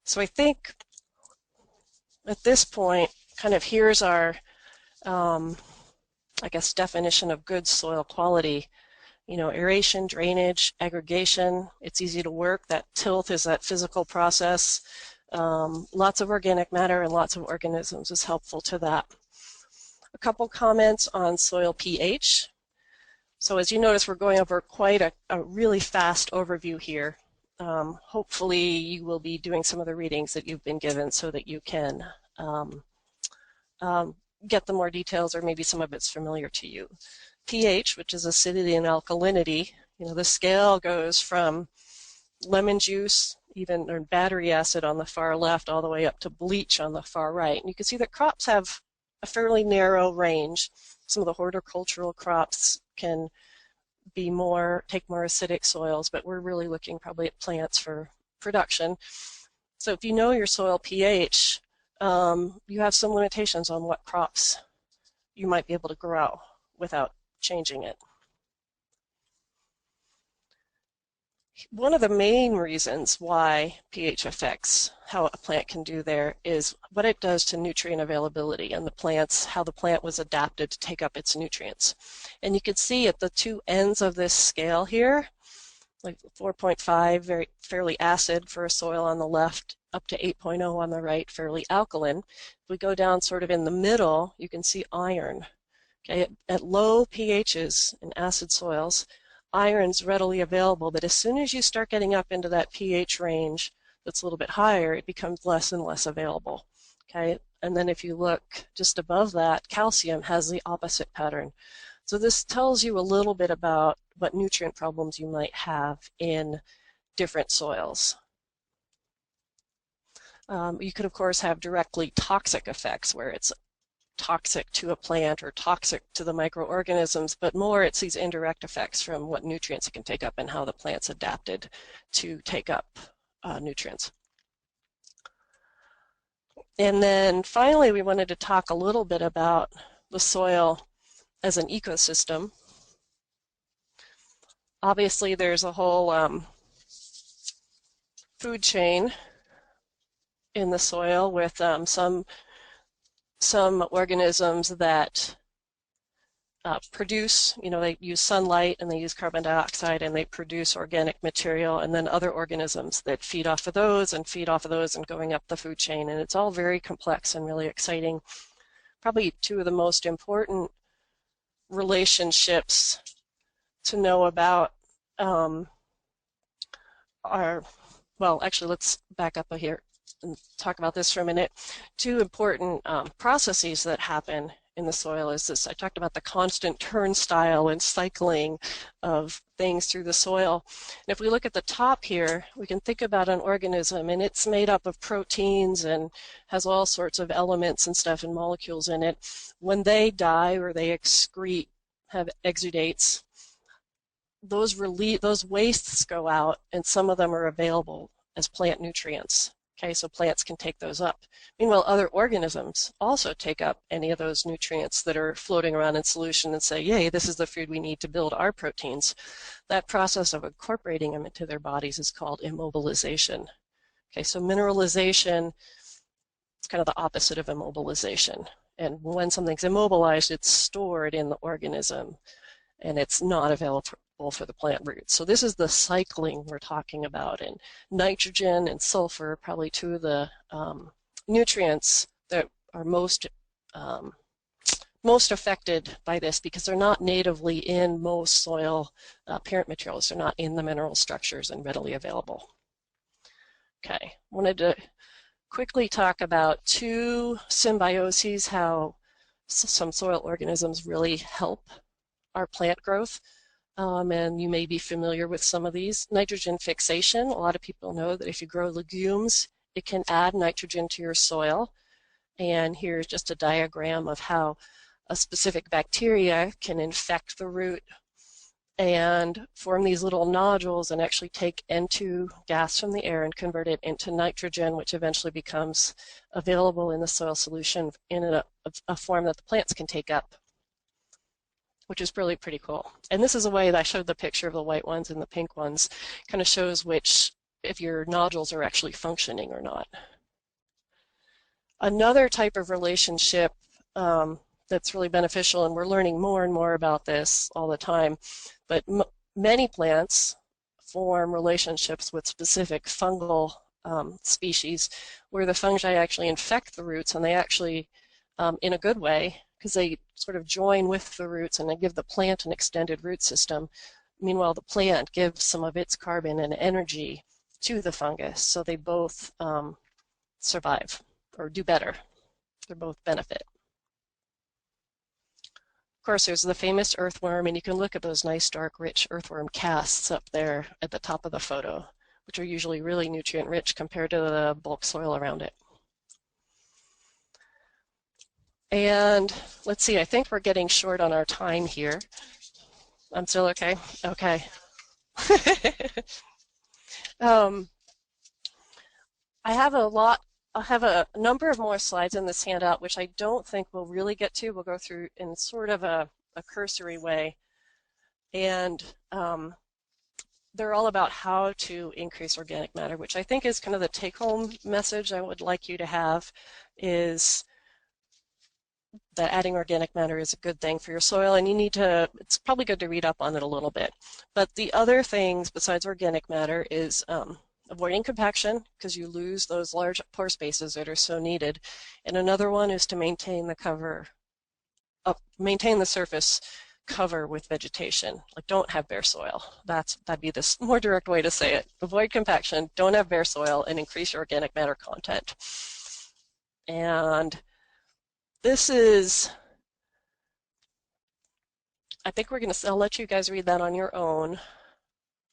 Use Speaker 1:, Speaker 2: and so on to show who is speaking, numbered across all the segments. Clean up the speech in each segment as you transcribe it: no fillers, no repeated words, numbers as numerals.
Speaker 1: So I think at this point, kind of here's our, I guess, definition of good soil quality. You know, aeration, drainage, aggregation, it's easy to work. That tilth is that physical process. Lots of organic matter and lots of organisms is helpful to that. A couple comments on soil pH. So as you notice, we're going over quite a really fast overview here. Hopefully you will be doing some of the readings that you've been given so that you can get the more details, or maybe some of it's familiar to you. pH, which is acidity and alkalinity, you know, the scale goes from lemon juice, even or battery acid on the far left, all the way up to bleach on the far right. And you can see that crops have a fairly narrow range. Some of the horticultural crops can be take more acidic soils, but we're really looking probably at plants for production. So if you know your soil pH, you have some limitations on what crops you might be able to grow without changing it. One of the main reasons why pH affects how a plant can do there is what it does to nutrient availability and how the plant was adapted to take up its nutrients. And you can see at the two ends of this scale here, like 4.5, fairly acid for a soil on the left, up to 8.0 on the right, fairly alkaline. If we go down sort of in the middle, you can see iron. Okay, at low pHs in acid soils, iron's readily available, but as soon as you start getting up into that pH range that's a little bit higher, it becomes less and less available. Okay, and then if you look just above that, calcium has the opposite pattern. So this tells you a little bit about what nutrient problems you might have in different soils. You could, of course, have directly toxic effects where it's toxic to a plant or toxic to the microorganisms, but more it's these indirect effects from what nutrients it can take up and how the plant's adapted to take up nutrients. And then finally, we wanted to talk a little bit about the soil as an ecosystem. Obviously, there's a whole food chain in the soil with some organisms that produce, you know, they use sunlight and they use carbon dioxide and they produce organic material, and then other organisms that feed off of those and feed off of those and going up the food chain. And it's all very complex and really exciting. Probably two of the most important relationships to know about well, actually, let's back up here and talk about this for a minute. Two important processes that happen in the soil is this. I talked about the constant turnstile and cycling of things through the soil. And if we look at the top here, we can think about an organism, and it's made up of proteins and has all sorts of elements and stuff and molecules in it. When they die or they excrete, have exudates, those wastes go out, and some of them are available as plant nutrients. Okay, so plants can take those up. Meanwhile, other organisms also take up any of those nutrients that are floating around in solution and say, yay, this is the food we need to build our proteins. That process of incorporating them into their bodies is called immobilization. Okay, so mineralization is kind of the opposite of immobilization. And when something's immobilized, it's stored in the organism and it's not available for the plant roots. So this is the cycling we're talking about, and nitrogen and sulfur are probably two of the nutrients that are most affected by this because they're not natively in most soil parent materials. They're not in the mineral structures and readily available. Okay, wanted to quickly talk about two symbioses, how some soil organisms really help our plant growth. And you may be familiar with some of these. Nitrogen fixation. A lot of people know that if you grow legumes, it can add nitrogen to your soil. And here's just a diagram of how a specific bacteria can infect the root and form these little nodules and actually take N2 gas from the air and convert it into nitrogen, which eventually becomes available in the soil solution in a form that the plants can take up, which is really pretty cool. And this is a way that I showed the picture of the white ones and the pink ones, kind of shows which if your nodules are actually functioning or not. Another type of relationship that's really beneficial, and we're learning more and more about this all the time, but many plants form relationships with specific fungal species where the fungi actually infect the roots, and they actually, in a good way, because they sort of join with the roots and they give the plant an extended root system. Meanwhile, the plant gives some of its carbon and energy to the fungus, so they both survive or do better. They both benefit. Of course, there's the famous earthworm, and you can look at those nice, dark, rich earthworm casts up there at the top of the photo, which are usually really nutrient rich compared to the bulk soil around it. And let's see, I think we're getting short on our time here. I'm still okay? Okay. I have a number of more slides in this handout, which I don't think we'll really get to. We'll go through in sort of a cursory way. And they're all about how to increase organic matter, which I think is kind of the take-home message I would like you to have, is that adding organic matter is a good thing for your soil, and you need to, it's probably good to read up on it a little bit. But the other things besides organic matter is avoiding compaction, because you lose those large pore spaces that are so needed. And another one is to maintain the surface cover with vegetation. Like, don't have bare soil. That'd be the more direct way to say it. Avoid compaction, don't have bare soil, and increase your organic matter content. And this is, I think I'll let you guys read that on your own,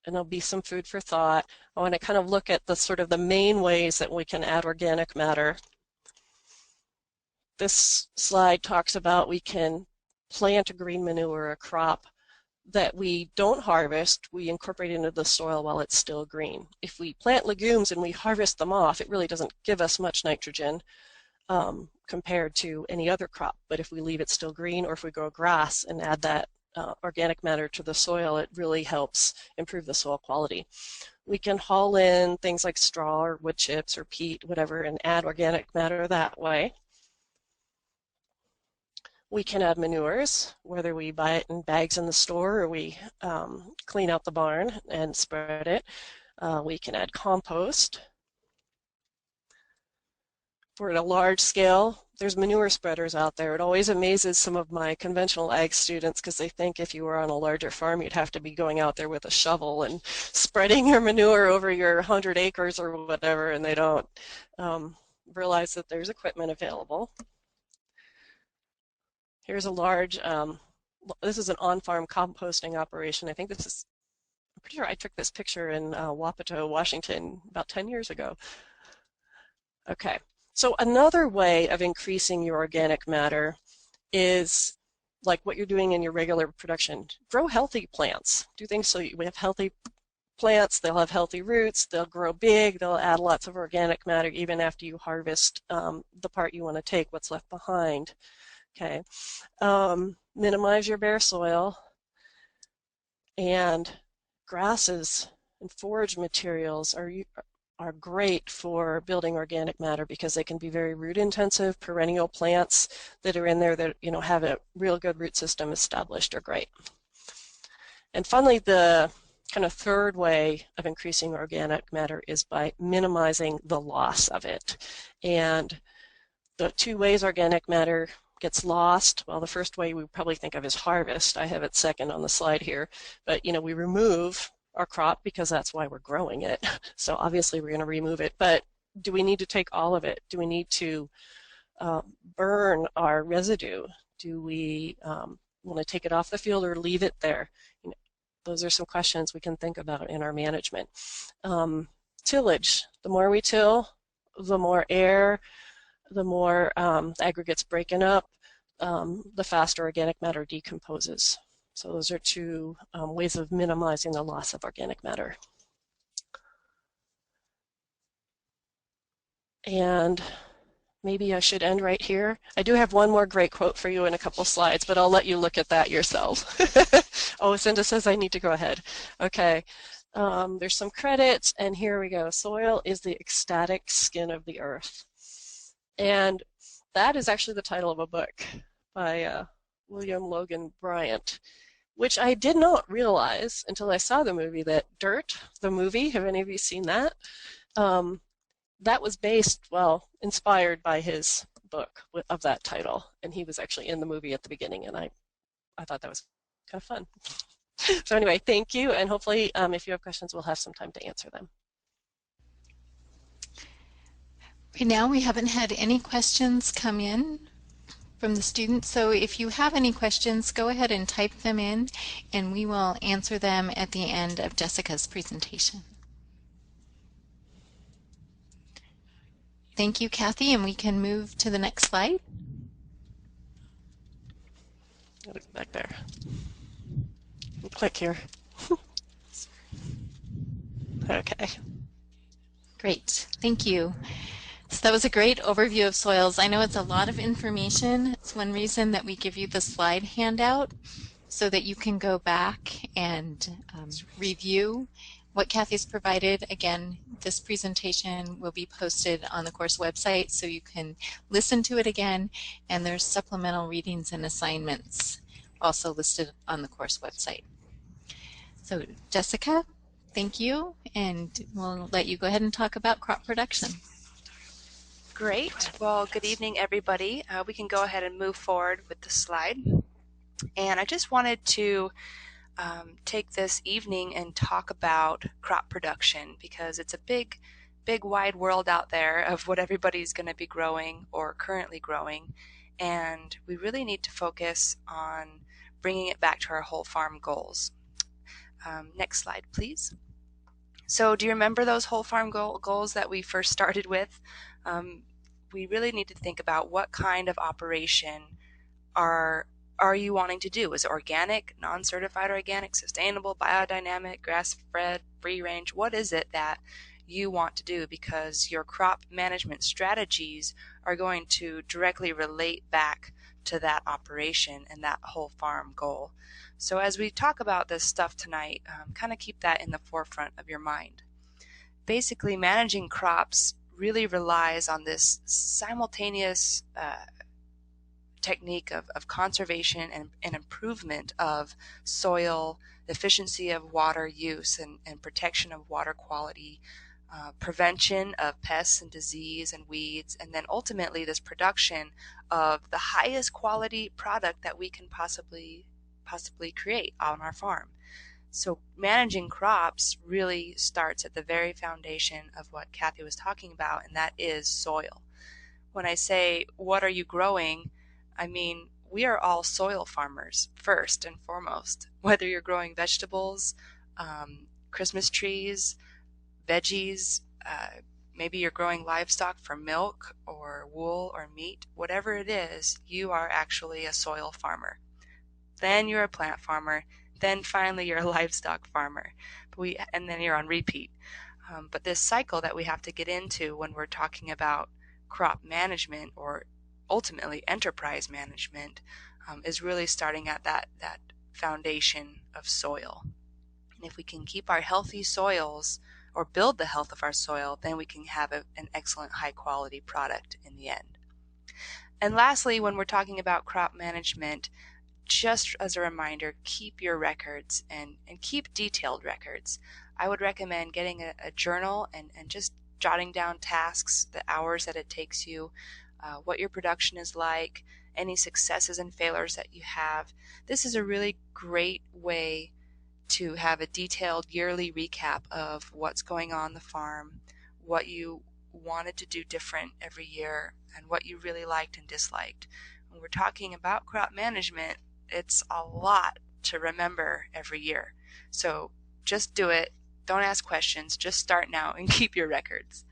Speaker 1: and there'll be some food for thought. I want to kind of look at the sort of the main ways that we can add organic matter. This slide talks about we can plant a green manure, a crop that we don't harvest, we incorporate into the soil while it's still green. If we plant legumes and we harvest them off, it really doesn't give us much nitrogen compared to any other crop. But if we leave it still green, or if we grow grass and add that organic matter to the soil, it really helps improve the soil quality. We can haul in things like straw or wood chips or peat, whatever, and add organic matter that way. We can add manures, whether we buy it in bags in the store or we clean out the barn and spread it. We can add compost. If we're at a large scale, there's manure spreaders out there. It always amazes some of my conventional ag students because they think if you were on a larger farm, you'd have to be going out there with a shovel and spreading your manure over your 100 acres or whatever, and they don't realize that there's equipment available. Here's a large, this is an on-farm composting operation. I'm pretty sure I took this picture in Wapato, Washington about 10 years ago. Okay. So another way of increasing your organic matter is like what you're doing in your regular production. Grow healthy plants. Do things so we have healthy plants, they'll have healthy roots, they'll grow big, they'll add lots of organic matter even after you harvest the part you want to take, what's left behind. Okay. Minimize your bare soil, and grasses and forage materials are great for building organic matter because they can be very root intensive. Perennial plants that are in there that have a real good root system established are great. And finally, the kind of third way of increasing organic matter is by minimizing the loss of it. And the two ways organic matter gets lost, well, the first way we probably think of is harvest. I have it second on the slide here, but we remove our crop because that's why we're growing it. So obviously we're going to remove it, but do we need to take all of it? Do we need to burn our residue? Do we want to take it off the field or leave it there? Those are some questions we can think about in our management. Tillage. The more we till, the more air, the more the aggregates breaking up, the faster organic matter decomposes. So those are two ways of minimizing the loss of organic matter. And maybe I should end right here. I do have one more great quote for you in a couple slides, but I'll let you look at that yourself. Oh, Cinda says I need to go ahead. Okay. There's some credits, and here we go. Soil is the ecstatic skin of the earth. And that is actually the title of a book by William Logan Bryant, which I did not realize until I saw the movie that Dirt, the movie, have any of you seen that? Um, that was based, well, inspired by his book of that title. And he was actually in the movie at the beginning, and I thought that was kind of fun. So anyway, thank you, and hopefully if you have questions, we'll have some time to answer them.
Speaker 2: Right now we haven't had any questions come in from the students, so if you have any questions, go ahead and type them in and we will answer them at the end of Jessica's presentation. Thank you, Kathy, and we can move to the next slide.
Speaker 1: Back there. Click here. Okay.
Speaker 2: Great, thank you. So that was a great overview of soils. I know it's a lot of information. It's one reason that we give you the slide handout so that you can go back and review what Kathy's provided. Again, this presentation will be posted on the course website so you can listen to it again, and there's supplemental readings and assignments also listed on the course website. So Jessica, thank you, and we'll let you go ahead and talk about crop production.
Speaker 3: Great. Well, good evening, everybody. We can go ahead and move forward with the slide. And I just wanted to take this evening and talk about crop production because it's a big wide world out there of what everybody's going to be growing or currently growing. And we really need to focus on bringing it back to our whole farm goals. Next slide, please. So do you remember those whole farm goals that we first started with? We really need to think about what kind of operation are you wanting to do? Is it organic, non-certified organic, sustainable, biodynamic, grass-fed, free range? What is it that you want to do? Because your crop management strategies are going to directly relate back to that operation and that whole farm goal. So as we talk about this stuff tonight, kind of keep that in the forefront of your mind. Basically, managing crops really relies on this simultaneous technique of conservation and improvement of soil, efficiency of water use and protection of water quality, prevention of pests and disease and weeds, and then ultimately this production of the highest quality product that we can possibly create on our farm. So managing crops really starts at the very foundation of what Kathy was talking about, and that is soil. When I say, what are you growing? I mean, we are all soil farmers first and foremost. Whether you're growing vegetables, Christmas trees, veggies, maybe you're growing livestock for milk or wool or meat, whatever it is, you are actually a soil farmer. Then you're a plant farmer. Then finally you're a livestock farmer, and then you're on repeat. But this cycle that we have to get into when we're talking about crop management or ultimately enterprise management is really starting at that foundation of soil. And if we can keep our healthy soils or build the health of our soil, then we can have an excellent high quality product in the end. And lastly, when we're talking about crop management, just as a reminder, keep your records and keep detailed records. I would recommend getting a journal and just jotting down tasks, the hours that it takes you, what your production is like, any successes and failures that you have. This is a really great way to have a detailed yearly recap of what's going on the farm, what you wanted to do different every year, and what you really liked and disliked. When we're talking about crop management, it's a lot to remember every year. So just do it. Don't ask questions. Just start now and keep your records.